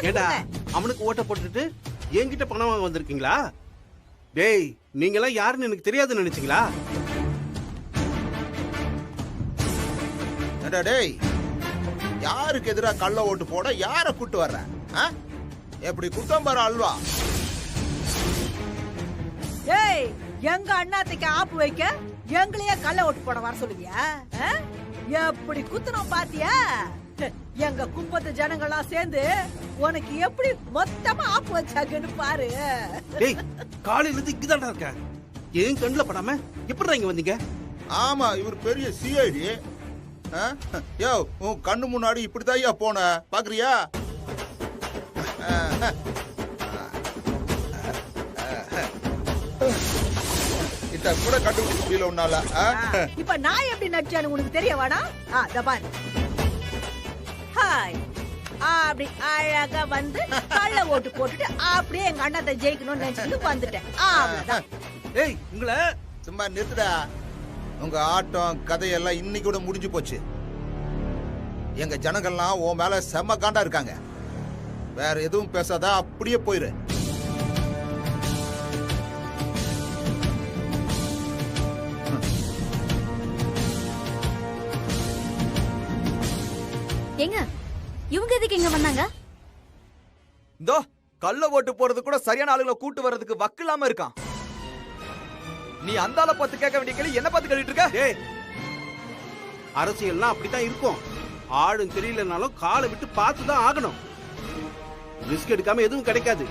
ஏடா அவனுக்கு ஓட்ட போட்டுட்டு என்கிட்ட பணம் வாங்க வந்திருக்கீங்களா? டேய் நீங்க எல்லாம் யாருன்னு எனக்கு தெரியாதுன்னு நினைச்சீங்களா? டேய் யாருக்கு எதிராக கள்ள ஓட்டு போட யார கூட்டு வர்ற? எப்படி குத்தம் பாரு அல்வா. ஏய் எங்க அண்ணாத்தைக்கு ஆப்பு வைக்க எங்களையே கள்ள ஓட்டு போட வர சொல்லுவியா? எப்படி குத்துனோம் பாத்தியா? எங்க குப்பத்து ஜனங்கள்லாம் சேர்ந்து உனக்கு எப்படி மொத்தமா ஆப்பு வச்சாங்கன்னு பாரு. டேய் காலையில இருந்து இங்கதான்டா இருக்க. ஏன் கண்ணுல படாம எப்படிடா இங்க வந்தீங்க? ஆமா இவர் பெரிய சிஐடி. யோ உன் கண்ணு முன்னாடி இப்படிதான் போன பாக்குறியா? இத கூட கண்டுபிடிக்க முடியல உன்னால. இப்ப நான் எப்படி நடிச்சானு உனக்கு தெரியவாடா? பாரு. ஹாய் அப்படி அழகா வந்து கள்ள ஓட்டு போட்டுட்டு அப்படியே எங்க அண்ணாத்தை ஜெயிக்கணும்னு நினைச்சிட்டு வந்துட்டேன். அவ்வளவுதான். ஏய் உங்களை சும்மா நிறுத்துடா. உங்க ஆட்டம் கதையெல்லாம் இன்னைக்கு கூட முடிஞ்சு போச்சு. எங்க ஜனங்கள்லாம் உன் மேல செம்ம காண்டா இருக்காங்க. வேற எதுவும் பேசாத, அப்படியே போயிரு. ஏங்க இவங்க எதுக்கு இங்க வந்தாங்க? இதோ கள்ள ஓட்டு போறது கூட சரியான ஆளுகளை கூட்டு வர்றதுக்கு வக்கு இல்லாம இருக்கான். நீ அந்த ஆளை பார்த்து கேட்க வேண்டிய கேள்வி என்ன பார்த்து கேட்டுட்டு இருக்க? ஏய் அரசியல்னா அப்படித்தான் இருக்கும். ஆளும் தெரியலனாலும் காலை விட்டு பார்த்து தான் ஆகணும். ரிஸ்க் எடுக்காம எதுவும் கிடைக்காது.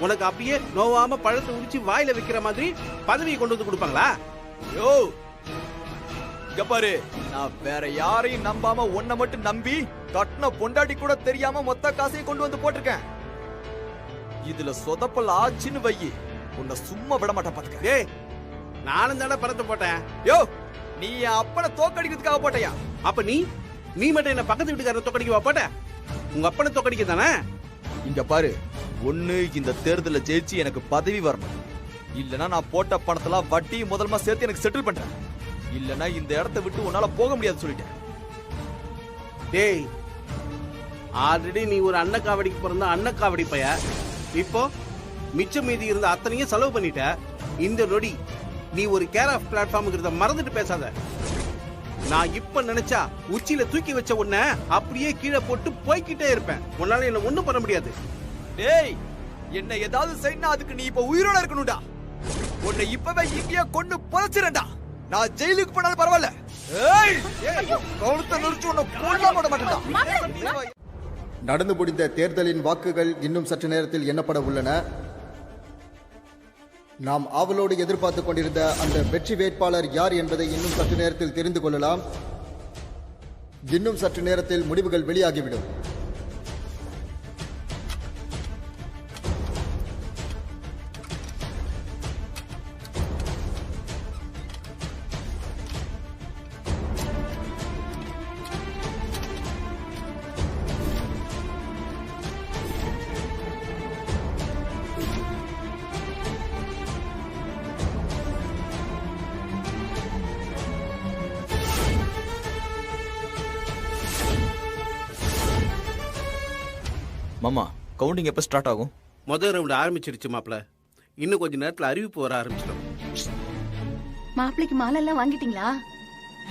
உனக்கு அப்படியே நோவாம பழத்தை உரிச்சு வாயில வைக்கிற மாதிரி பதவியை கொண்டு வந்து கொடுப்பாங்களா? யோ இங்க பாரு, நான் வேற யாரையும் நம்பாம உன்னை மட்டும் நம்பி கட்டின பொண்டாட்டி கூட தெரியாம மொத்த காசையும் கொண்டு வந்து போட்டிருக்கேன். இதுல சொதப்பல் ஆச்சுன்னு வையி உன்னை சும்மா விட மாட்டேன் பாத்துக்க. ஏய் நானும் தானே பணத்தை போட்டேன். யோ நீ என் அப்பனை தோக்கடிக்கிறதுக்காக போட்டையா? அப்ப நீ மட்டும் என்ன பக்கத்து வீட்டுக்காரன் தோக்கடிக்கவா போட்ட? உங்க அப்பனை தோக்கடிக்க தானே? இங்க பாரு, ஒண்ணு இந்த தேர்தல ஜெயிச்சு எனக்கு பதவி வரணும், இல்லனா நான் போட்ட பணத்தெல்லாம் வட்டி முதல்மா சேர்த்து எனக்கு செட்டில் பண்றேன், இல்லனா இந்த இடத்தை விட்டு உன்னால போக முடியாது சொல்லிட்டேன். டேய் ஆல்ரெடி நீ ஒரு அன்னக்காவடிக்கு பிறந்த அன்னக்காவடி பைய. இப்போ மிச்சம் மீதி இருந்த அத்தனையும் செலவு பண்ணிட்ட. இந்த நொடி நீ ஒரு கேர் ஆஃப் பிளாட்ஃபார்ம்ங்கிறத மறந்துட்டு பேசாத. நான் இப்ப நினைச்சா உச்சியில தூக்கி வச்ச உன்னை அப்படியே கீழே போட்டு போய்கிட்டே இருப்பேன். உன்னால என்ன ஒண்ணும் பண்ண முடியாது. டேய் என்ன ஏதாவது செய்யணும், அதுக்கு நீ இப்ப உயிரோட இருக்கணும்டா. உன்னை இப்பவே இங்கேயே கொண்டு புதைச்சிரேன்டா. நான் ஜெயிலுக்கு போனாலும் பரவாயில்ல. ஏய் கவுளத்தை நிறுத்தி உன்னை கொல்ல போட மாட்டேன்டா. நடந்து முடிந்த தேர்தலின் வாக்குகள் இன்னும் சற்று நேரத்தில் எண்ணப்பட உள்ளன. நாம் ஆவலோடு எதிர்பார்த்து கொண்டிருந்த அந்த வெற்றி வேட்பாளர் யார் என்பதை இன்னும் சற்று நேரத்தில் தெரிந்து கொள்ளலாம். இன்னும் சற்று நேரத்தில் முடிவுகள் வெளியாகிவிடும். மாமா கவுண்டிங் எப்ப ஸ்டார்ட் ஆகும்? முதல் ரவுண்ட் ஆரம்பிச்சிருச்சு மாப்ள. இன்னும் கொஞ்ச நேரத்துல அறிவிப்பு வர ஆரம்பிச்சிடும். மாப்பிளைக்கு மாலை எல்லாம் வாங்கிட்டீங்களா?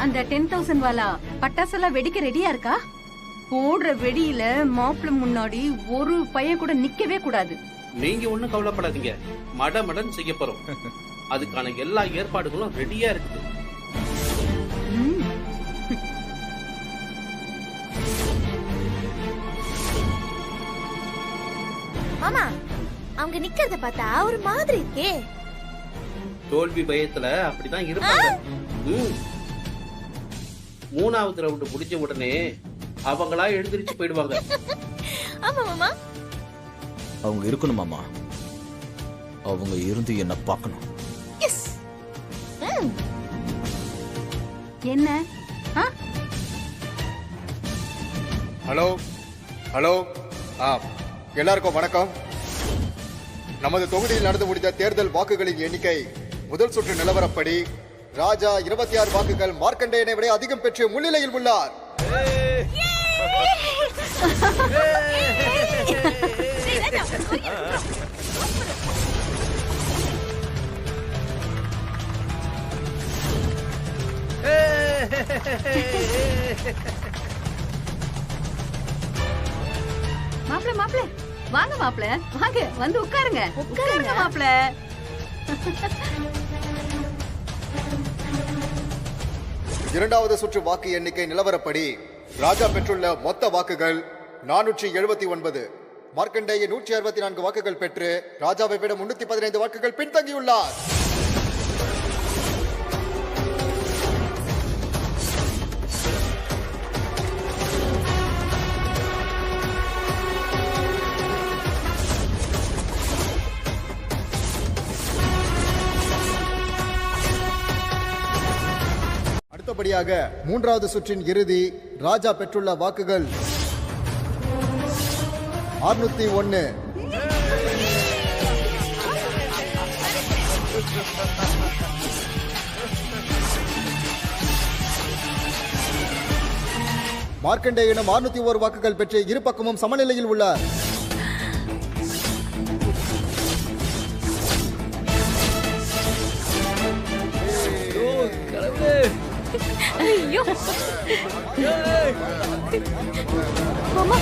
அந்த 10,000 வாலா பட்டாசெல்லாம் வெடிக்க ரெடியா இருக்கா? போடுற வெடியில மாப்பிள முன்னாடி ஒரு பையன் கூட நிக்கவே கூடாது. நீங்க ஒண்ணும் கவலைப்படாதீங்க, மடமடன் செய்ய போறோம். அதுக்கான எல்லா ஏற்பாடுகளும் ரெடியா இருக்குது. மாமா அவங்க நிக்கிறத பார்த்தா ஒரு மாதிரி இருக்கே. தோல்வி பயத்துல அப்படிதான் இருப்பாங்க. மூணாவது ரவுண்ட் முடிஞ்ச உடனே அவங்களா எழுந்திருச்சு போயிடுவாங்க. ஆமா மாமா, அவங்க இருக்கணும் மாமா. அவங்க இருந்து என்ன பார்க்கணும். என்ன? ஹலோ ஹலோ எல்லாருக்கும் வணக்கம். நமது தொகுதியில் நடந்து முடிந்த தேர்தல் வாக்குகளின் எண்ணிக்கை முதல் சுற்று நிலவரப்படி ராஜா 26 வாக்குகள் மார்க்கண்டேயனை விட அதிகம் பெற்று முன்னிலையில் உள்ளார். மாப்பிள மாப்பிள வாங்க மாப்பிள வாங்க வந்து உட்காருங்க உட்காருங்க மாப்பிள. இரண்டாவது சுற்று வாக்கு எண்ணிக்கை நிலவரப்படி ராஜா பெற்றுள்ள மொத்த வாக்குகள் 479. மார்க்கண்டேய 164 வாக்குகள் பெற்று ராஜாவை விட 315 வாக்குகள் பின்தங்கியுள்ளார். அடுத்தபடியாக மூன்றாவது சுற்றின் இறுதி ராஜா பெற்றுள்ள வாக்குகள் 601. மார்க்கண்டேயனும் 601 வாக்குகள் பெற்று இரு பக்கமும் சமநிலையில் உள்ளார். ஐயோ மாமா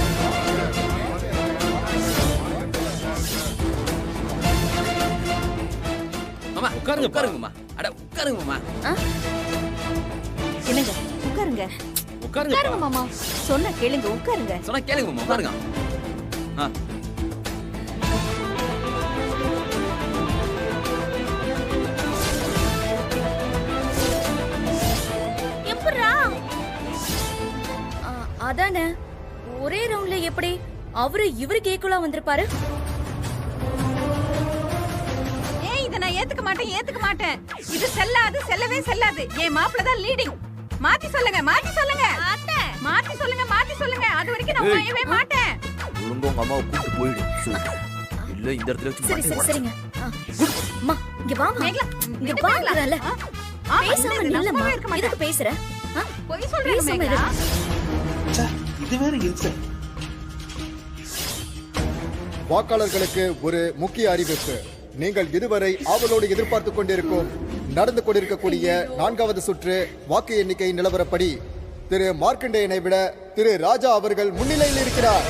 மாமா உட்காருங்க உட்காருங்க மாமா. அட உட்காருங்க மாமா. என்னங்க உட்காருங்க உட்காருங்க உட்காருங்க மாமா. சொன்ன கேளுங்க உட்காருங்க. சொன்னா கேளுங்க மாமா உட்காருங்க. ஆ எப்படிரா? அதானே ஒரே ரவுண்ட்ல எப்படி அவரு இவருக்கு ஈக்குவலா வந்திருப்பாரு? ஏய் இத நான் ஏத்துக்க மாட்டேன். இது செல்லாது செல்லவே செல்லாது. என் மாப்பிள தான் லீடிங். மாத்தி சொல்லுங்க அத்தை மாத்தி சொல்லுங்க. அது வரைக்கும் நான் வாயவே மாட்டேன். ஒழுங்கா உங்க அம்மாவை கூட்டு போயிடு. இல்ல இந்த இடத்துல வச்சு சரி சரி சரிங்க. அம்மா இங்க வாங்க. மேகலா, இங்க இது வாங்கறல. ஆ, பேசாம இல்ல, நில்லம்மா. நம்பவே இருக்க மாட்டேன். எதுக்கு பேசுற? பொய் சொல்றேன் பேசாம மேகலா. இரு. இது வேற இன்சல்ட். வாக்காளர்களுக்கு ஒரு முக்கிய அறிவிப்பு. நீங்கள் இதுவரை ஆவலோடு எதிர்பார்த்துக் கொண்டிருக்கும் நடந்து கொண்டிருக்கக்கூடிய 4வது சுற்று வாக்கு எண்ணிக்கை நிலவரப்படி திரு மார்க்கண்டேயனை விட திரு ராஜா அவர்கள் முன்னிலையில் இருக்கிறார்.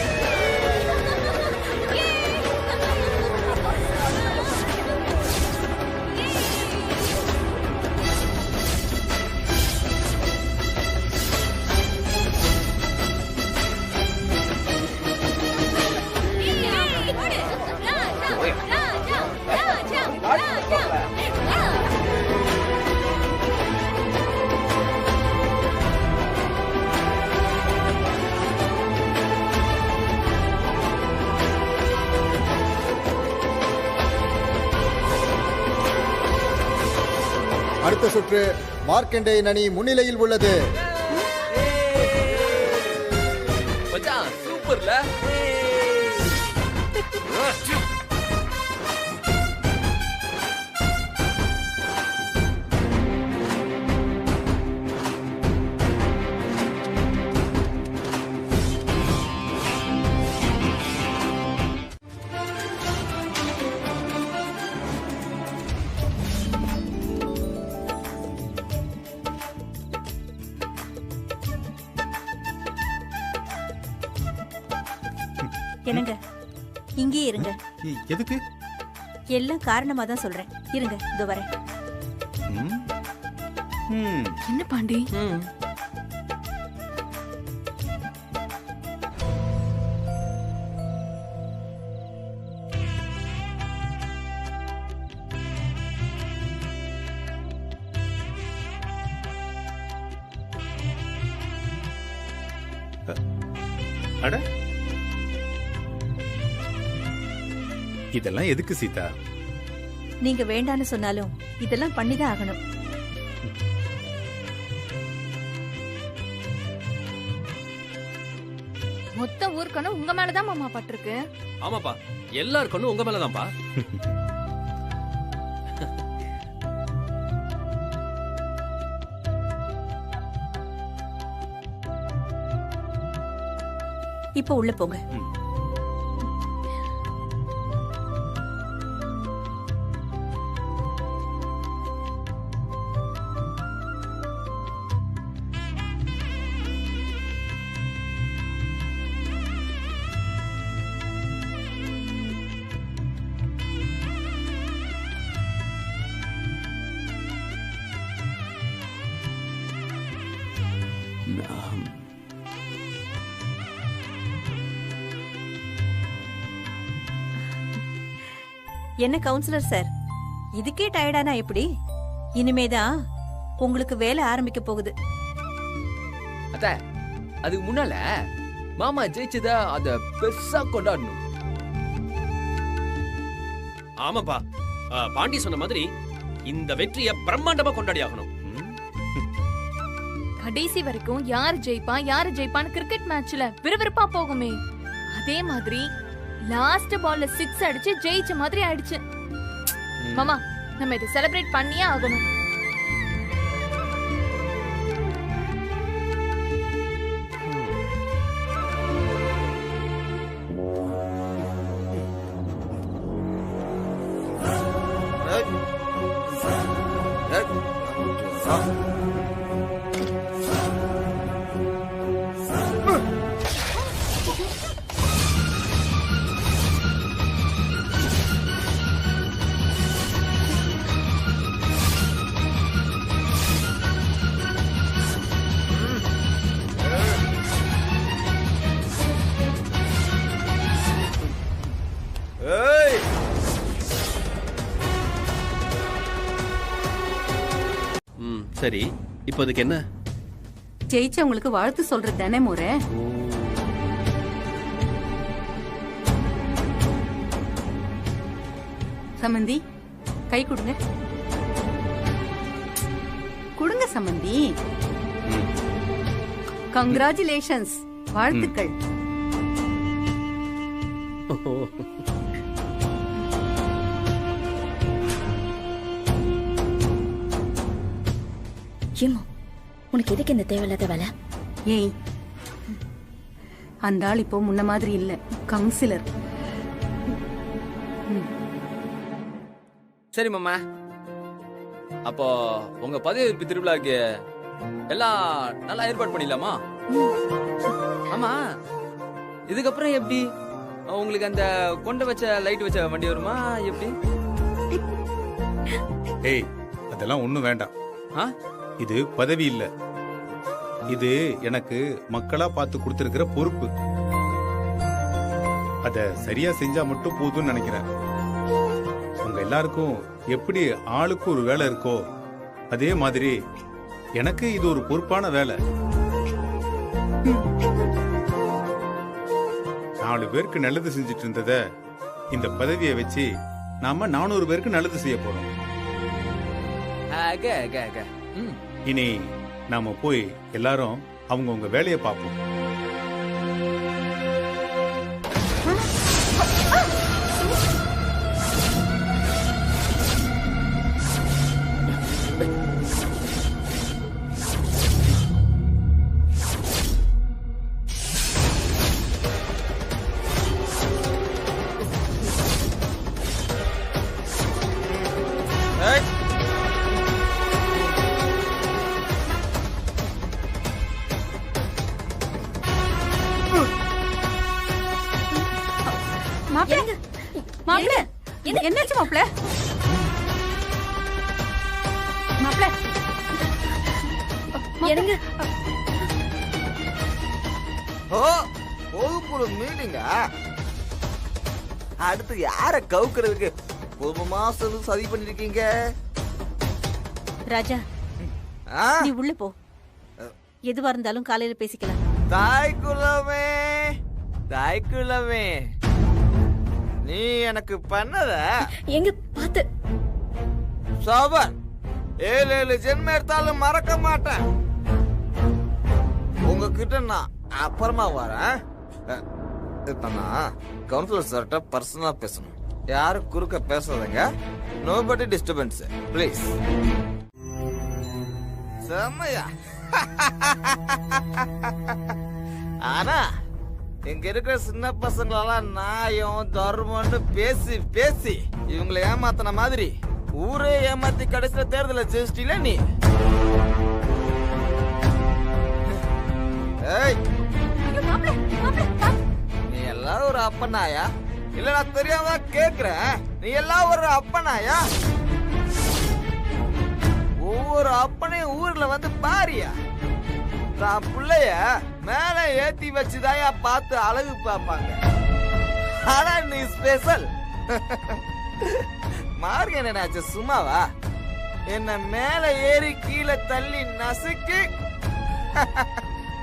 அடுத்த சுற்று மார்க்கண்டேயன் அணி முன்னிலையில் உள்ளது. மச்சான் சூப்பர்ல. என்னங்க இங்கேயே இருங்க. எதுக்கு? எல்லாம் காரணமா தான் சொல்றேன். இருங்க இதோ வரேன். என்ன பாண்டி? அட இதெல்லாம் எதுக்கு சீதா? நீங்க வேண்டான்னு சொன்னாலும் இதெல்லாம் பண்ணிதான் ஆகணும். மொத்த ஊர்க்கணும் உங்க மேலதான் மாமா பட்டிருக்கு. ஆமாப்பா எல்லார் கண்ணும் உங்க மேலதான்ப்பா. இப்ப உள்ள போங்க. என்ன கவுன்சிலர் சார், இதுக்கே டயர்டானா எப்படி? இனிமேதான் உங்களுக்கு வேலை ஆரம்பிக்க போகுது. அத்த, அதுக்கு முன்னால மாமா ஜெயிச்சதா அத பெருசா கொண்டாடணும். ஆமாப்பா, பாண்டி சொன்ன மாதிரி இந்த வெற்றியை பிரம்மாண்டமா கொண்டாடி ஆகணும். கடைசி வரைக்கும் யார் ஜெயிப்பான்னு கிரிக்கெட் மேட்ச்ல விறுவிறுப்பா போகுமே, அதே மாதிரி லாஸ்ட் பால்ல 6 அடிச்சு ஜெயிச்ச மாதிரி ஆயிடுச்சு. மாமா, நம்ம இதை செலிப்ரேட் பண்ணியே ஆகணும். சரி, இப்போ அதுக்கு என்ன? ஜெயிச்சவங்களுக்கு வாழ்த்து சொல்றது தானே முறை. சம்பந்தி, கை கொடுங்க. கொடுங்க சம்பந்தி. கங்க்ராச்சுலேஷன்ஸ், வாழ்த்துக்கள். ஏமா, உனக்கு எதுக்கு இந்த தேவையில்லாத வேலை? ஏய், அந்த ஆள் இப்போ முன்ன மாதிரி இல்ல, கவுன்சிலர். சரி மாமா, அப்போ உங்க பதவி திருவிழாக்கு எல்லாம் நல்லா ஏற்பாடு பண்ணிடலாமா? ஆமா, இதுக்கப்புறம் எப்படி உங்களுக்கு அந்த கொண்ட வச்ச லைட் வச்ச வண்டி வருமா எப்படி? ஏய், அதெல்லாம் ஒண்ணும் வேண்டாம். ஆ, இது பதவி இல்ல, இது எனக்கு மக்களா பார்த்து கொடுத்திருக்கிற பொறுப்பு. அத சரியா செஞ்சா மட்டும் போதும்னு நினைக்கிறேன். உங்க எல்லாருக்கும் எப்படி ஆளுக்கு ஒரு வேலை இருக்கோ அதே மாதிரி எனக்கு இது ஒரு பொறுப்பான வேலை. 4 பேருக்கு நல்லது செஞ்சுட்டு இருந்தத இந்த பதவியை வச்சு நாம 400 பேருக்கு நல்லது செய்ய போறோம். இனி நாம போய் எல்லாரும் அவங்கவுங்க வேலையை பார்ப்போம். என்னாச்சு மாப்பிள்ள? மாப்பிள்ள என்னங்க? ஓ, பொதுக்குழு மீட்டிங்க. அடுத்து யார கவுக்கிறதுக்கு ஒரு மாசம் சதி பண்ணிருக்கீங்க? ராஜா, நீ உள்ள போ. எதுவா இருந்தாலும் காலையில பேசிக்கலாம். தாய்க்குலமே, தாய்க்குலமே, நீ எனக்கு பண்ணத எங்க பாத்து சோபன் 7 ஜென்மம் எடுத்தாலும் மறக்க மாட்டேன். உங்ககிட்ட நான் அப்புறமா வரேன். இப்ப நான் கவுன்சிலர் சார்ட்ட பர்சனலா பேசணும். யாரும் குறுக்க பேசாதீங்க. Nobody disturbance please. செம்மையா? ஆனா இங்க இருக்கிற சின்ன பசங்களெல்லாம் நாயம் தர்மம்னு பேசி பேசி இவங்களை ஏமாத்தின மாதிரி ஊரே ஏமாத்தி கடைசியில தேர்தல ஜெயிச்சிட்டீல நீ. ஏய், நீ எல்லாம் ஒரு அப்பனாயா? இல்ல நான் தெரியாம கேக்குறேன், நீ எல்லாம் ஒரு அப்பனாயா? ஒவ்வொரு அப்பனையும் ஊர்ல வந்து பாரியா. தான் புள்ளைய மேல ஏத்தி வச்சுதான் பார்த்து அழகு பார்ப்பாங்க. ஆனா நீ ஸ்பெஷல். மார்க் என்னாச்சு சும்மாவா? என்ன மேல ஏறி கீழே தள்ளி நசுக்கி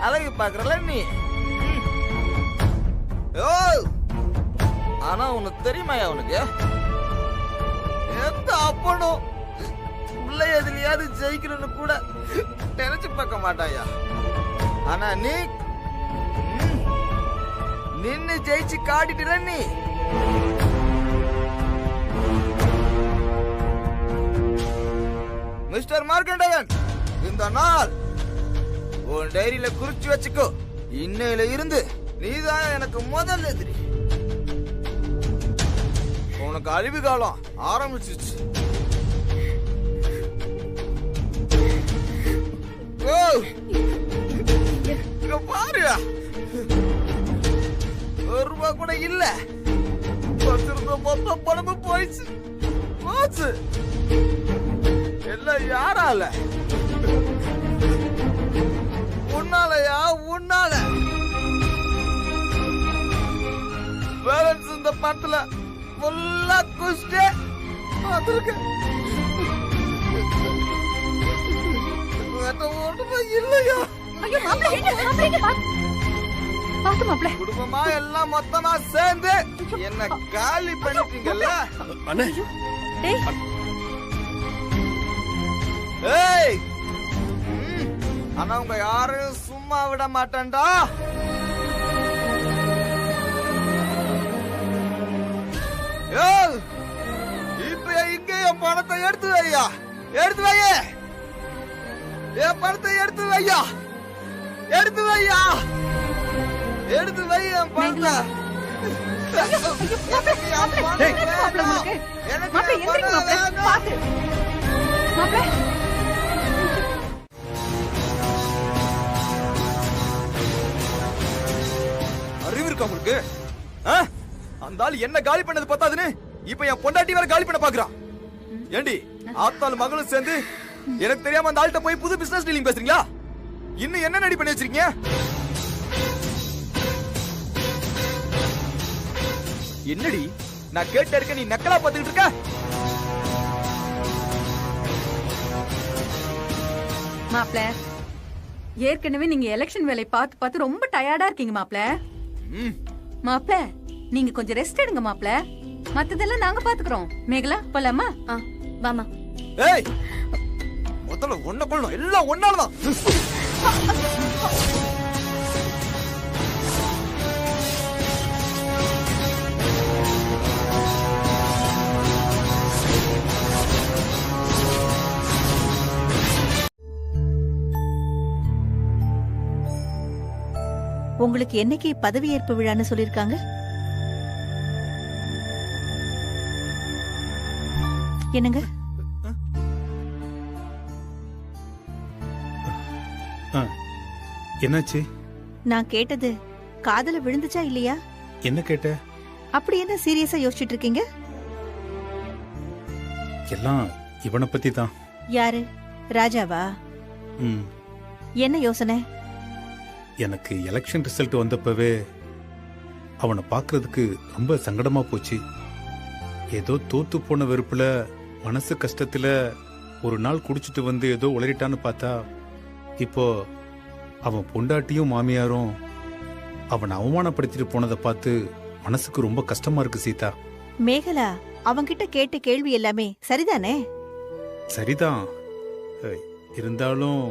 அழகு பாக்குறல நீ. ஓ, ஆனா உனக்கு தெரியுமாயா, உனக்கு எந்த அப்பனும் உள்ள எதுலயாவது ஜெயிக்கணும்னு கூட நினைச்சு பார்க்க மாட்டாயா. ஆனா நீ நின்னு ஜெயிச்சு காட்டிட்டுல நீ. மிஸ்டர் மார்க்கண்டேயன், இந்த நாள் உன் டைரியில குறிச்சு வச்சுக்கோ. இன்னையில இருந்து நீதான் எனக்கு முதல் எதிரி. உனக்கு அழிவு காலம் ஆரம்பிச்சிச்சு. பாருயா, ₹1 கூட இல்ல. வச்சிருந்த மொத்த பணமும் போயிடுச்சு. போச்சு எல்லாம் யாரால? உன்னாலயா? உன்னால பேலன்ஸ் இந்த பணத்துல ஃபுல்லா குஷ்டே வந்திருக்கு. ஒண்ணுமே இல்லையா? ஐயோ மாப்பிள்ளை, பாத்து மாப்பிள்ளை. குடும்பமா எல்லாம் மொத்தமா சேர்ந்து என்ன காலி பண்ணிட்டீங்கல்ல? அண்ணே, டேய், ஏய், ஆனா உங்க யாரையும் சும்மா விட மாட்டேன்டா. ஏய், இப்ப இங்க என் பணத்தை எடுத்து வையா. எடுத்து வையே. என் பணத்தை எடுத்து வையா. எடுத்து வையா. எடுத்து வை என் பணத்தை. எனக்கு என் பணம் வேண்டாம். எனக்கு என் பணம் வேண்டாம். மாப்பிள்ளை. அறிவு இருக்கா உங்களுக்கு? அந்த ஆள் என்ன காலி பண்ணது பத்தாதுன்னு இப்ப என் பொண்டாட்டி வேற காலி பண்ண பாக்குறான். ஏண்டி, ஆத்தாள் மகளும் சேர்ந்து எனக்கு தெரியாம அந்த ஆள்கிட்ட போய் புது பிசினஸ் டீலிங் பேசுறீங்களா? இன்னும் என்ன நடி பண்ணி வச்சிருக்கீங்க? என்னடி நான் கேட்ட இருக்க, நீ நக்கலா பாத்துக்கிட்டு இருக்க? மாப்பிள்ளை, ஏற்கனவே நீங்க எலெக்ஷன் வேலை பார்த்து பார்த்து ரொம்ப டயர்டா இருக்கீங்க மாப்பிள்ளை. மாப்பிள்ளை, நீங்க கொஞ்சம் ரெஸ்ட் எடுங்க மாப்பிள்ளை. மத்ததெல்லாம் நாங்க பாத்துக்கிறோம். மேகலா, போலாமா? வாமா. ஏய், முதல்ல ஒன்ன கொள்ளணும். எல்லாம் ஒன்னாலதான். உங்களுக்கு என்னைக்கு பதவியேற்பு விழான்னு சொல்லிருக்காங்க? என்னங்க? என்னாச்சு? நான் கேட்டது காதல விழுந்துச்சா இல்லையா? என்ன கேட்ட? அப்படி என்ன சீரியஸா யோசிச்சுட்டு இருக்கீங்க? எல்லாம் இவனை பத்தி தான். யாரு? ராஜாவா? என்ன யோசனை? எனக்கு எலெக்ஷன் ரிசல்ட் வந்தப்பவே அவனை பார்க்கறதுக்கு ரொம்ப சங்கடமா போச்சு. ஏதோ தோத்து போன வெறுப்புல, மனசு கஷ்டத்துல ஒரு நாள் குடிச்சிட்டு வந்து ஏதோ உளறிட்டான்னு பார்த்தா, இப்போ அவன் பொண்டாட்டியும் மாமியாரும் அவனை அவமானப்படுத்திட்டு போனதை பார்த்து மனசுக்கு ரொம்ப கஷ்டமா இருக்கு சீதா. மேகலா, அவங்கிட்ட கேட்ட கேள்வி எல்லாமே சரிதானே? சரிதான். இருந்தாலும்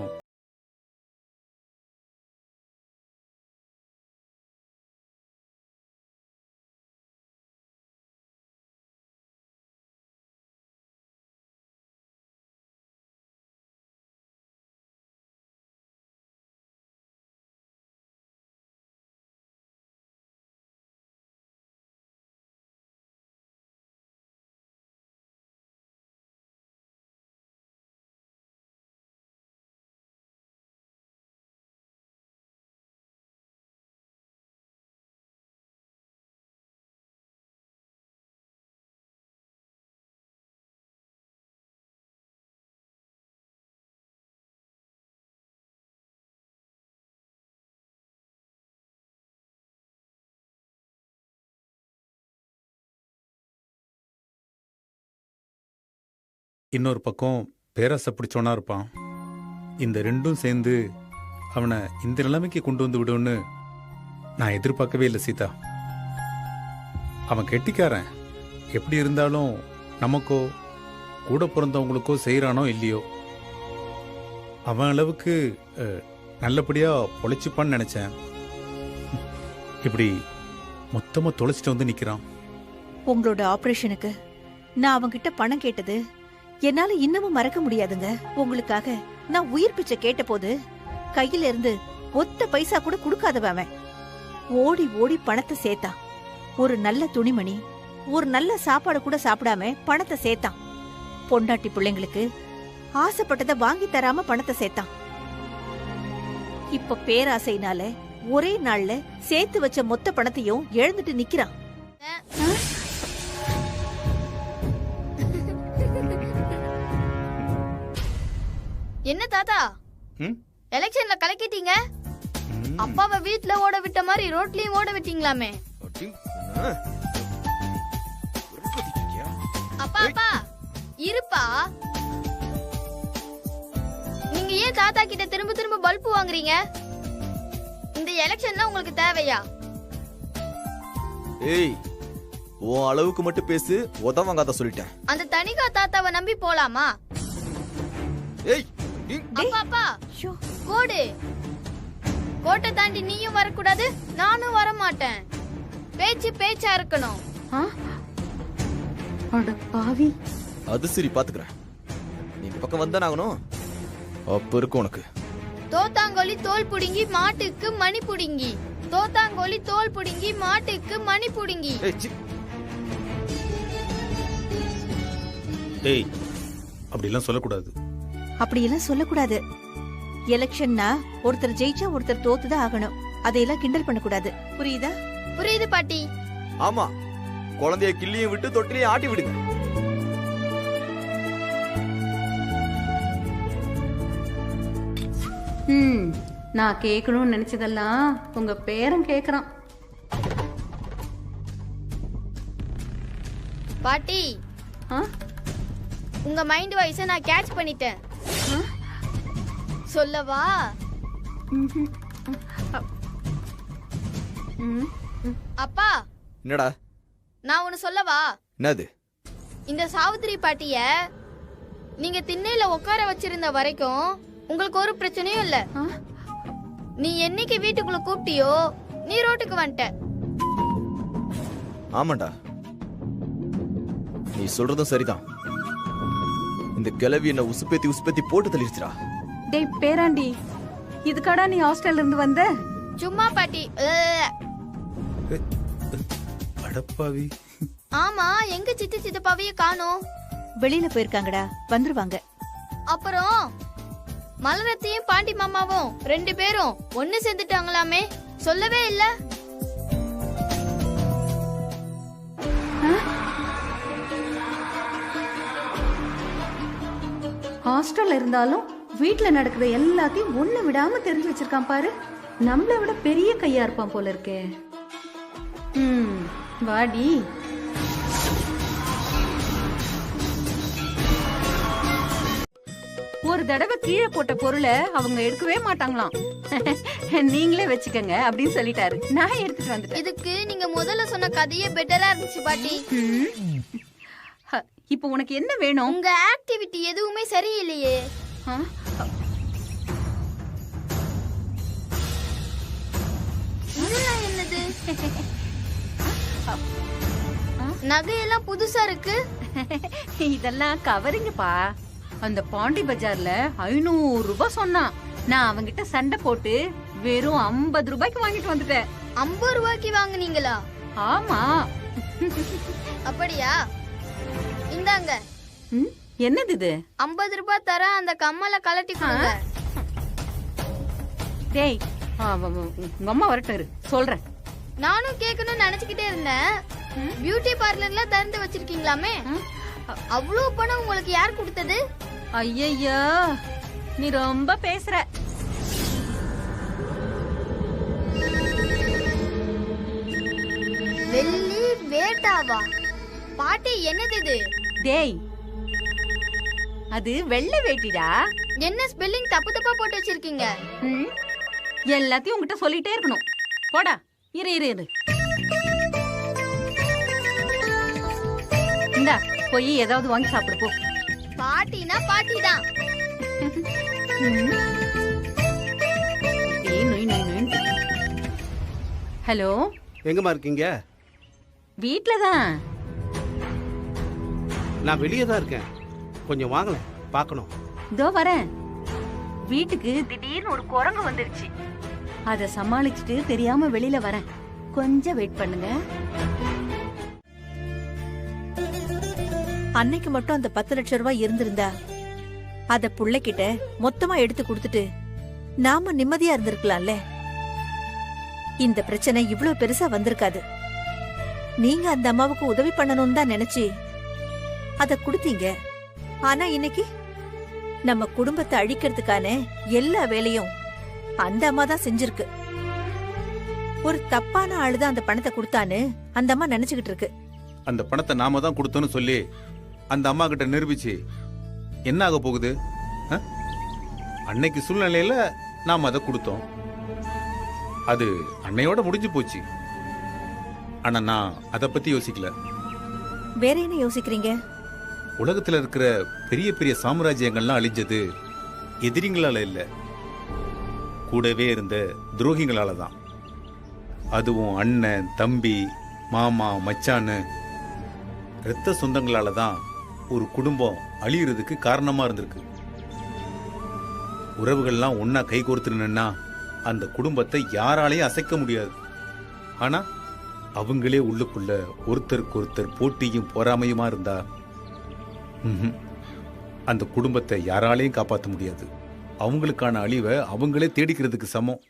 இன்னொரு பக்கம் பேராசை பிடிச்சவனா இருப்பான். இந்த ரெண்டும் சேர்ந்து அவனை இந்த நிலைமைக்கு கொண்டு வந்து விடும்னு நான் எதிர்பார்க்கவே இல்லை சீதா. அவன் கெட்டிக்காரன். எப்படி இருந்தாலும் நமக்கோ கூட பிறந்தவங்களுக்கோ செய்கிறானோ இல்லையோ அவன் அளவுக்கு நல்லபடியா பொழைச்சிப்பான்னு நினைச்சேன். இப்படி மொத்தமா தொலைச்சிட்டு வந்து நிக்கிறான். உங்களோட ஆபரேஷனுக்கு நான் அவங்கிட்ட பணம் கேட்டது என்னால இன்னமும் மறக்க முடியாதுங்க. உங்களுக்காக நான் உயிர் பிச்சை கேட்ட போது கையில இருந்து ஒத்த பைசா கூட கொடுக்காதவன் அவன். ஓடி ஓடி பணத்தை சேர்த்தான். ஒரு நல்ல துணிமணி, ஒரு நல்ல சாப்பாடு கூட சாப்பிடாம பணத்தை சேர்த்தான். பொண்டாட்டி பிள்ளைங்களுக்கு ஆசைப்பட்டதை வாங்கி தராம பணத்தை சேர்த்தான். இப்ப பேராசைனால ஒரே நாள்ல சேர்த்து வச்ச மொத்த பணத்தையும் இழந்துட்டு நிக்கிறான். என்ன தாத்தா, எலெக்ஷன்ல கலக்கிட்டீங்க. அப்பாவை வீட்ல ஓட விட்ட மாதிரி ரோட்லயும் ஓட விட்டீங்களாமே. அப்பா அப்பா இருப்பா, நீங்க ஏன் தாத்தா கிட்ட திரும்ப திரும்ப பல்பு வாங்குறீங்க? இந்த எலெக்ஷன்ல உங்களுக்கு தேவையா? ஏய், உன் அளவுக்கு மட்டும் பேசு, உதவாங்காத சொல்லிட்டேன். அந்த தனிகா தாத்தாவை நம்பி போலாமா? ஏய் அப்பா அப்பா கோடு, கோட்டை தாண்டி நீயும் வரக்கூடாது, நானும் வர மாட்டேன். பேச்சு பேச்சா இருக்கணும். பாவி, அது சரி, பாத்துக்கிறேன். நீ இந்த பக்கம் வந்தானே ஆகணும். அப்ப இருக்கு உனக்கு. தோத்தாங்கோலி தோல் புடுங்கி மாட்டுக்கு மணி புடுங்கி, தோத்தாங்கோலி தோல் புடுங்கி மாட்டுக்கு மணி புடுங்கி. ஏய், அப்படிலாம் சொல்லக்கூடாது. அப்படியெல்லாம் சொல்லக்கூடாது. எலெக்ஷன்னா ஒருத்தர் ஜெயிச்சா ஒருத்தர் தோத்துதான் ஆகணும். அதையெல்லாம் கிண்டல் பண்ணக்கூடாது. புரியுதா? புரியுது பாட்டி. ஆமா, குழந்தைய கிள்ளியும் விட்டு தொட்டிலையும் ஆட்டி விடுங்க. நான் கேட்கணும்னு நினைச்சதெல்லாம் உங்க பேரன் கேக்குறான். பாட்டி, உங்க மைண்ட் வாய்ஸ நான் கேட்ச் பண்ணிட்டேன். சொல்லவா? அப்பா. என்னடா? நான் ஒன்னு சொல்லவா? என்னது? இந்த சாவித்திரி பாட்டிய நீங்க திண்ணையில உட்கார வச்சிருந்த வரைக்கும் உங்களுக்கு ஒரு பிரச்சனையும் இல்ல. நீ என்னைக்கு வீட்டுக்குள்ள கூப்பிட்டியோ நீ ரோட்டுக்கு வந்துட்ட. ஆமாண்டா, நீ சொல்றதும் சரிதான். இந்த கிழவி என்ன உசுப்பேத்தி உசுப்பேத்தி போட்டு தள்ளிடுச்சுடா. டேய் பேராண்டி, இதுக்காடா நீ ஹாஸ்டல்ல இருந்து வந்த? சும்மா பாட்டி. அடப்பாவி. ஆமா, எங்க சித்தி சித்தப்பாவையே காணோம். வெளியில போயிருக்காங்கடா, வந்துருவாங்க. அப்புறம் மலரத்தையும் பாண்டி மாமாவும் 2 பேரும் ஒண்ணு சேர்ந்துட்டாங்களாமே, சொல்லவே இல்ல. ஹாஸ்டல்ல இருந்தாலும் வீட்ல நடக்கிற எல்லாத்தையும் ஒண்ணு விடாம தெரிஞ்சு வச்சிருக்கான் பாரு. நம்மளை விட பெரிய கையா இருப்பான் போல இருக்கே. வாடி. ஒரு தடவை கீழே போட்ட பொருளை அவங்க எடுக்கவே மாட்டாங்களாம். நீங்களே வச்சுக்கங்க அப்படின்னு சொல்லிட்டாரு. நான் எடுத்துட்டு வந்துட்டேன். இதுக்கு நீங்க முதல்ல சொன்ன கதையே பெட்டரா இருந்துச்சு பாட்டி. இப்போ உனக்கு என்ன வேணும்? உங்க ஆக்டிவிட்டி எதுவுமே சரியில்லையே. இதெல்லாம் என்னது? நகையெல்லாம் புதுசா இருக்கு. இதெல்லாம் கவரிங்கப்பா. அந்த பாண்டி பஜார்ல 500 ரூபாய் சொன்னான். நான் அவங்கிட்ட சண்டை போட்டு வெறும் 50 ரூபாய்க்கு வாங்கிட்டு வந்துட்டேன். 50 ரூபாய்க்கு வாங்குனீங்களா? ஆமா. அப்படியா? இந்தாங்க. என்னது இது? 50 ரூபாய் தர அந்த கம்மலை கலட்டி கொடுங்க. டேய், உங்க அம்மா வரட்டாரு சொல்றேன். நானும் கேட்கணும்னு நினைச்சுக்கிட்டே இருந்தேன். பியூட்டி பார்லர்ல திறந்து வச்சிருக்கீங்களாமே, அவ்வளவு பணம் உங்களுக்கு யார் கொடுத்தது? ஐயையோ, நீ ரொம்ப பேசுற. வெள்ளி வேட்டாவா? பாட்டி, என்னது இது? டேய், அது வெள்ளை வேட்டிடா. என்ன ஸ்பெல்லிங் தப்பு தப்பா போட்டு வச்சிருக்கீங்க? ம், எல்லாத்தையும் உங்ககிட்ட சொல்லிட்டே இருக்கணும். போடா. இரு இரு இரு. இந்தா போய் ஏதாவது வாங்கி சாப்பிடு போ. பாட்டினா பாட்டி தான். ஹலோ, எங்கம்மா இருக்கீங்க? வீட்ல தான். நான் வெளியே தான் இருக்கேன். கொஞ்சம் வாங்களேன், பார்க்கணும். இதோ வரேன். வீட்டுக்கு திடீர்னு ஒரு குரங்கு வந்துருச்சு. அத சமாளிச்சுட்டு தெரியாம வெளியில வரேன். கொஞ்சம் வெயிட் பண்ணுங்க. அன்னைக்கு மட்டும் அந்த 10 லட்சம் ரூபாய் இருந்திருந்தா அத புள்ளைகிட்ட மொத்தமா எடுத்து கொடுத்துட்டு நாம நிம்மதியா இருந்திருக்கலாம்ல. இந்த பிரச்சனை இவ்ளோ பெருசா வந்திருக்காது. நீங்க அந்த அம்மாவுக்கு உதவி பண்ணணும்னு தான் நினைச்சு அத கொடுத்தீங்க. ஆனா இன்னைக்கு நம்ம குடும்பத்தை அழிக்கிறதுக்கான எல்லா வேலையும் அந்த அம்மா தான் செஞ்சிருக்கு. ஒரு தப்பான ஆளுதான் அந்த பணத்தை கொடுத்தான்னு அந்த அம்மா நினைச்சுக்கிட்டு இருக்கு. அந்த பணத்தை நாம தான் கொடுத்தோன்னு சொல்லி அந்த அம்மா கிட்ட நிரூபிச்சு என்ன ஆக போகுது? அன்னைக்கு சூழ்நிலையில நாம் அதை கொடுத்தோம். அது அன்னையோட முடிஞ்சு போச்சு. ஆனா நான் அதை பத்தி யோசிக்கல. வேற என்ன யோசிக்கிறீங்க? உலகத்துல இருக்கிற பெரிய பெரிய சாம்ராஜ்யங்கள்லாம் அழிஞ்சது எதிரிங்களால இல்ல, கூடவே இருந்த துரோகிங்களால தான். அதுவும் அண்ணன், தம்பி, மாமா, மச்சான்னு இரத்த சொந்தங்களால தான் ஒரு குடும்பம் அழியறதுக்கு காரணமா இருந்திருக்கு. உறவுகள்லாம் ஒன்னா கை கோர்த்து நின்னா அந்த குடும்பத்தை யாராலையும் அசைக்க முடியாது. ஆனா அவங்களே உள்ளுக்குள்ள ஒருத்தருக்கு ஒருத்தர் போட்டியும் பொறாமையுமா இருந்தா அந்த குடும்பத்தை யாராலையும் காப்பாற்ற முடியாது. அவங்களுக்கான அழிவை அவங்களே தேடிக்கிறதுக்கு சமம்.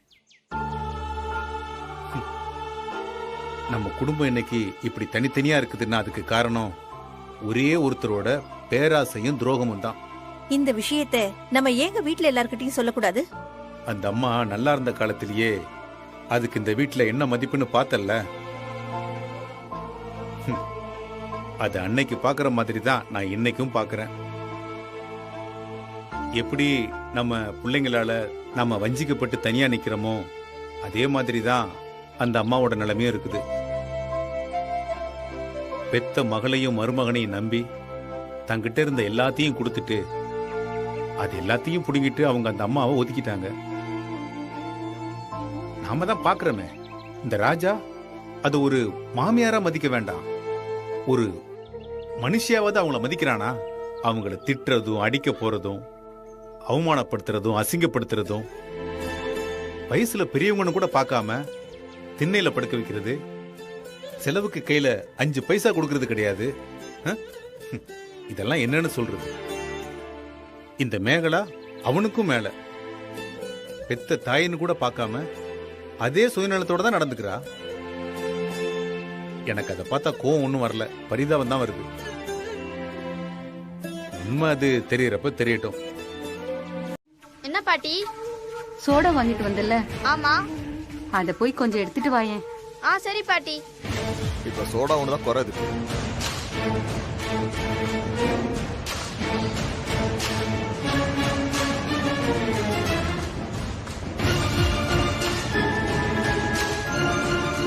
நம்ம குடும்பம் இன்னைக்கு இப்படி தனித்தனியா இருக்குதுன்னா அதுக்கு காரணம் ஒரே ஒருத்தரோட பேராசையும் துரோகமும் தான். இந்த விஷயத்தை நம்ம ஏங்க வீட்ல எல்லார்கிட்டயும் சொல்லக்கூடாது? அந்த அம்மா நல்லா இருந்த காலத்திலேயே அதுக்கு இந்த வீட்டுல என்ன மதிப்புன்னு பார்த்தல்ல. அது அன்னைக்கு பாக்குற மாதிரி தான் நான் இன்னைக்கும் பாக்குறேன். எப்படி நம்ம பிள்ளைங்களால நம்ம வஞ்சிக்கப்பட்டு தனியா நிக்கிறோமோ அதே மாதிரி தான் அந்த அம்மாவோட நிலைமையும் இருக்குது. பெத்த மகளையும் மருமகனையும் நம்பி தங்கிட்ட இருந்த எல்லாத்தையும் கொடுத்துட்டு அது எல்லாத்தையும் புடுங்கிட்டு அவங்க அந்த அம்மாவை ஒதுக்கிட்டாங்க. நாம தான் பாக்குறோமே, இந்த ராஜா அது ஒரு மாமியாரா மதிக்க வேண்டாம், ஒரு மனுஷியாவது அவங்கள மதிக்கிறானா? அவங்கள திட்டுறதும் அடிக்க போறதும் அவமானப்படுத்துறதும் அசிங்கப்படுத்துறதும் வயசுல பெரியவங்கன்னு கூட பார்க்காம திண்ணையில படுக்க வைக்கிறது, செலவுக்கு கையில 5 பைசா கொடுக்கறது கிடையாது. இதெல்லாம் என்னன்னு சொல்றது? இந்த மேகலா அவனுக்கும் மேல பெத்த தாயின்னு கூட பார்க்காம அதே சுயநலத்தோட தான் நடந்துக்கிறா. எனக்கு அதை பார்த்தா கோவம் ஒன்றும் வரல, பரிதாபம் தான் வருது. உண்மை அது தெரியறப்ப தெரியட்டும். என்ன பாட்டி? சோடா வாங்கிட்டு வந்தல? ஆமா. அத போய் கொஞ்சம் எடுத்துட்டு வாயேன். சரி பாட்டி. இப்ப சோடா ஒண்ணுதான் குறையுது.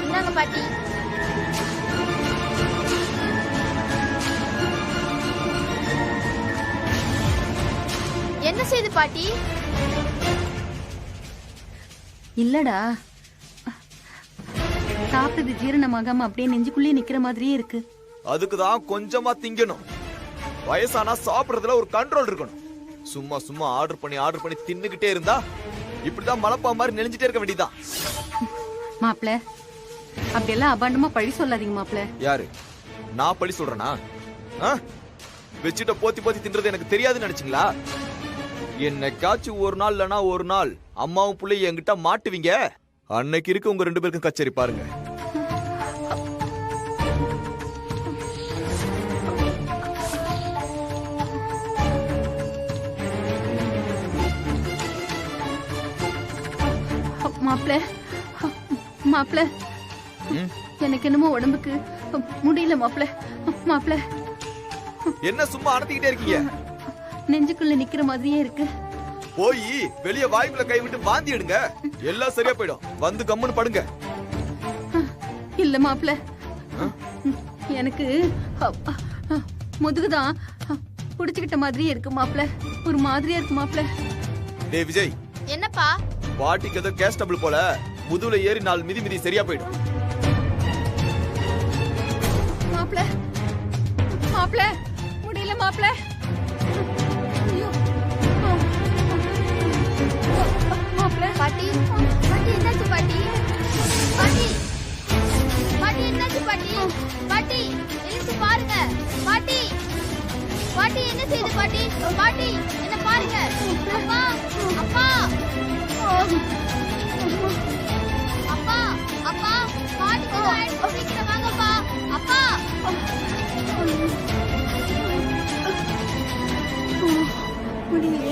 இந்தாங்க பாட்டி. என்ன செய்து பாட்டி? இல்லடா, சாப்பிட்டது ஜீரணமாகாம அப்படியே நெஞ்சுக்குள்ளே நிக்கிற மாதிரியே இருக்கு. அதுக்குதான் கொஞ்சமா திங்கணும். வயசானா சாப்பிடுறதுல ஒரு கண்ட்ரோல் இருக்கணும். சும்மா சும்மா ஆர்டர் பண்ணி தின்னுகிட்டே இருந்தா இப்படிதான் மலைப்பா மாதிரி நெளிஞ்சிட்டே இருக்க வேண்டியதான். மாப்ள, அப்படியெல்லாம் அபாண்டமா பழி சொல்லாதீங்க மாப்ள. யாரு? நான் பழி சொல்றேனா? வச்சுட்ட போத்தி தின்றது எனக்கு தெரியாதுன்னு நினைச்சீங்களா? என்னைக்காச்சும் ஒரு நாள் இல்லனா ஒரு நாள் அம்மாவும் புள்ளையும் என்கிட்ட மாட்டுவீங்க. அன்னைக்கு இருக்கு உங்க 2 பேருக்கும் கச்சேரி பாருங்க. மாப்ள, எனக்கு என்னமோ உடம்புக்கு முடியல மாப்ள. என்ன சும்மா அடத்திக்கிட்டே இருக்கீங்க? நெஞ்சுக்குள்ள நிக்கிற மாதிரியே இருக்கு. போய் வெளிய வாய்க்குள்ள கை விட்டு வாந்தி எடுங்க, எல்லாம் சரியா போயிடும். வந்து கம்முன்னு படுங்க. இல்ல மாப்ள, எனக்கு முதுகுதான் புடிச்சுக்கிட்ட மாதிரியே இருக்கு மாப்ள. ஒரு மாதிரியா இருக்கு மாப்ள. டேய் விஜய், என்னப்பா? பாட்டிக்கு ஏதோ கேஸ் டபுள் போல முதுகுல ஏறி 4 மிதி சரியா போயிடும். மாப்ள மாப்ள முடியல மாப்ள. ஐயோ மாப்ள. பாட்டி பாட்டி என்னாச்சு பாட்டி? பாட்டி பாட்டி என்னாச்சு பாட்டி? பாட்டி எழுந்து பாருங்க. பாட்டி பாட்டி என்ன செய்யுது பாட்டி? பாட்டி என்ன பாருங்க. அப்பா அப்பா அப்பா அப்பா பாட்டி சீக்கிரம் வாங்கப்பா. அப்பா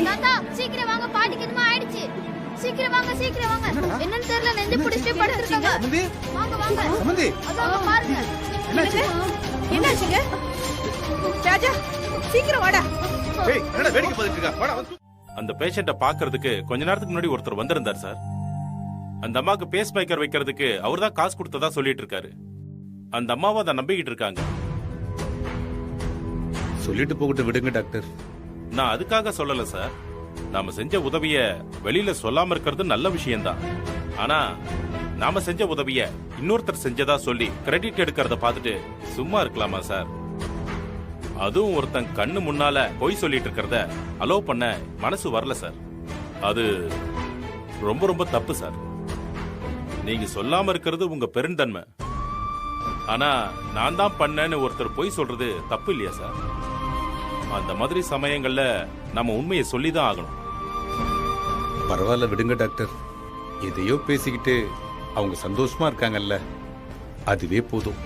தாத்தா சீக்கிரம் வாங்க, பாட்டிக்கு என்னமோ ஆயிடுச்சு. சீக்கிரம் வாங்க சீக்கிரம் வாங்க. என்னன்னு தெரியல, நெஞ்சு பிடிச்சிட்டு படுத்துருக்காங்க. வாங்க வாங்க அதாங்க பாருங்க. என்னாச்சுங்க? ராஜா சீக்கிரம் வாடா. ஏய் என்னடா வேடிக்கை பார்த்துட்டு இருக்க? வாடா வந்து. அந்த பேஷண்ட்டை பார்க்கிறதுக்கு கொஞ்ச நேரத்துக்கு முன்னாடி ஒருத்தர் வந்திருந்தார் சார். அந்த அம்மாக்கு பேஸ் மேக்கர் வைக்கிறதுக்கு அவர் தான் காசு கொடுத்ததா சொல்லிட்டு இருக்காரு. அந்த அம்மாவை அதை நம்பிக்கிட்டு இருக்காங்க. சொல்லிட்டு போகிட்டு விடுங்க டாக்டர். நான் அதுக்காக சொல்லல சார். நாம செஞ்ச உதவிய வெளியில சொல்லாம இருக்கிறது நல்ல விஷயம்தான். ஆனா நாம செஞ்ச உதவிய இன்னொருத்தர் செஞ்சதா சொல்லி கிரெடிட் எடுக்கிறத பார்த்துட்டு சும்மா இருக்கலாமா சார்? அதுவும் ஒருத்தன் கண்ணு முன்னால பொய் சொல்லிட்டு இருக்கிறத அலோவ் பண்ண மனசு வரல சார். அது ரொம்ப ரொம்ப தப்பு சார். நீங்க சொல்லாம இருக்கிறது உங்க பெருந்தன்மை. ஆனா நான் தான் பண்ணேன்னு ஒருத்தர் பொய் சொல்றது தப்பு இல்லையா சார்? அந்த மாதிரி சமயங்கள்ல நம்ம உண்மையை சொல்லிதான் ஆகணும். பரவாயில்ல விடுங்க டாக்டர். எதையோ பேசிக்கிட்டு அவங்க சந்தோஷமா இருக்காங்கல்ல, அதுவே போதும்.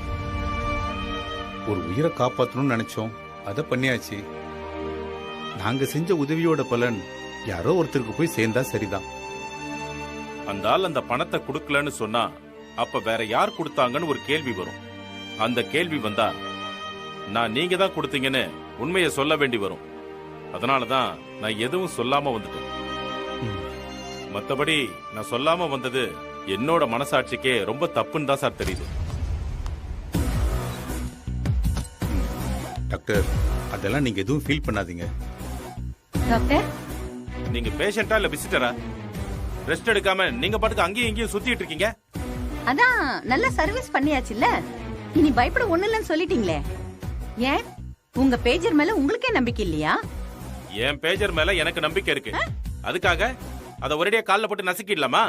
ஒரு உயிரை காப்பாற்றணும்னு நினைச்சோம், அதை பண்ணியாச்சு. நாங்க செஞ்ச உதவியோட பலன் யாரோ ஒருத்தருக்கு போய் சேர்ந்தா சரிதான். அந்த ஆள் அந்த பணத்தை கொடுக்கலன்னு சொன்னா அப்ப வேற யார் கொடுத்தாங்கன்னு ஒரு கேள்வி வரும். அந்த கேள்வி வந்தா நான் நீங்க தான் கொடுத்தீங்கன்னு உண்மையை சொல்ல வேண்டி வரும். அதனாலதான் நான் எதுவும் சொல்லாம வந்துட்டேன். மத்தபடி நான் சொல்லாம வந்தது என்னோட மனசாட்சிக்கே ரொம்ப தப்புன்னு தான் சார் தெரியுது. டாக்டர் அதெல்லாம் நீங்க எதுவும் ஃபீல் பண்ணாதீங்க. டாக்டர் நீங்க பேஷண்டா இல்ல விசிட்டரா? ரெஸ்ட் எடுக்காம நீங்க பாட்டுக்கு அங்கேயும் இங்கேயும் சுத்திட்டு இருக்கீங்க. அதான் நல்ல சர்வீஸ் பண்ணியாச்சுல்ல, இனி பயப்பட ஒண்ணு இல்லைன்னு சொல்லிட்டீங்களே. ஏன் உங்க பேஜர் மேல உங்களுக்கே நம்பிக்கை இல்லையா? என் பேஜர் மேல எனக்கு நம்பிக்கை இருக்கு. அதுக்காக அதை ஒரேடியா கால்ல போட்டு நசுக்கிடலாமா?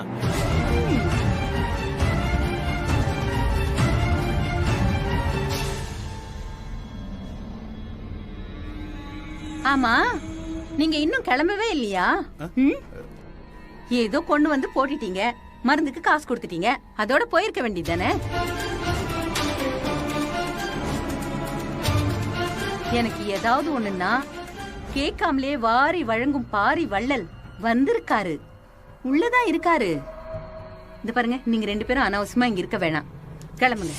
ஆமா, நீங்க இன்னும் கிளம்பவே இல்லையா? ஏதோ கொண்டு வந்து போட்டுட்டீங்க, மருந்துக்கு காசு கொடுத்துட்டீங்க, அதோட போயிருக்க வேண்டியதானே? எனக்கு ஏதாவது ஒண்ணுன்னா கேட்காமலே வாரி வழங்கும் பாரி வள்ளல் வந்திருக்காரு, உள்ளதான் இருக்காரு. இந்த பாருங்க, நீங்க 2 பேரும் அனாவசியமா இங்க இருக்க வேணாம், கிளம்புங்க.